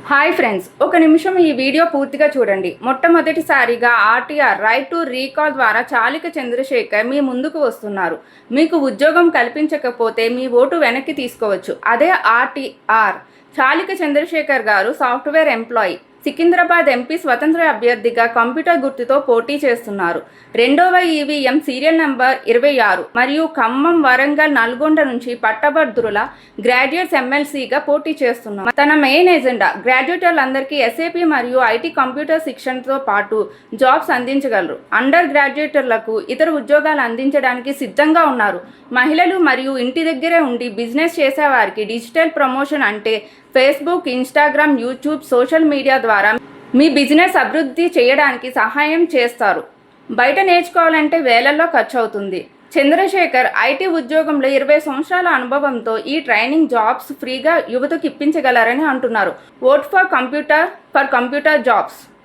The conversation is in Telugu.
హాయ్ ఫ్రెండ్స్, ఒక నిమిషం ఈ వీడియో పూర్తిగా చూడండి. మొట్టమొదటిసారిగా ఆర్టీఆర్ రైట్ టు రీకాల్ ద్వారా చాలిక చంద్రశేఖర్ మీ ముందుకు వస్తున్నారు. మీకు ఉద్యోగం కల్పించకపోతే మీ ఓటు వెనక్కి తీసుకోవచ్చు. అదే ఆర్టీఆర్. చాలిక చంద్రశేఖర్ గారు సాఫ్ట్వేర్ ఎంప్లాయీ. సికింద్రాబాద్ ఎంపీ స్వతంత్ర అభ్యర్థిగా కంప్యూటర్ గుర్తుతో పోటీ చేస్తున్నారు. రెండవ ఈవీఎం సీరియల్ నంబర్ 26 మరియు ఖమ్మం, వరంగల్, నల్గొండ నుంచి పట్టభద్రుల గ్రాడ్యుయేట్స్ ఎమ్మెల్సీగా పోటీ చేస్తున్నారు. తన మెయిన్ ఎజెండా గ్రాడ్యుయేటర్లందరికీ ఎస్ఏపీ మరియు ఐటీ కంప్యూటర్ శిక్షణతో పాటు జాబ్స్ అందించగలరు. అండర్ గ్రాడ్యుయేటర్లకు ఇతర ఉద్యోగాలు అందించడానికి సిద్ధంగా ఉన్నారు. మహిళలు మరియు ఇంటి దగ్గరే ఉండి బిజినెస్ చేసేవారికి డిజిటల్ ప్రమోషన్ అంటే Facebook, Instagram, YouTube, social media ద్వారా మీ బిజినెస్ అభివృద్ధి చేయడానికి సహాయం చేస్తారు. బయట నేర్చుకోవాలంటే వేలల్లో ఖర్చు అవుతుంది. చంద్రశేఖర్ ఐటీ ఉద్యోగంలో 20 సంవత్సరాల అనుభవంతో ఈ ట్రైనింగ్ జాబ్స్ ఫ్రీగా యువతకు ఇప్పించగలరని అంటున్నారు. Vote for computer jobs.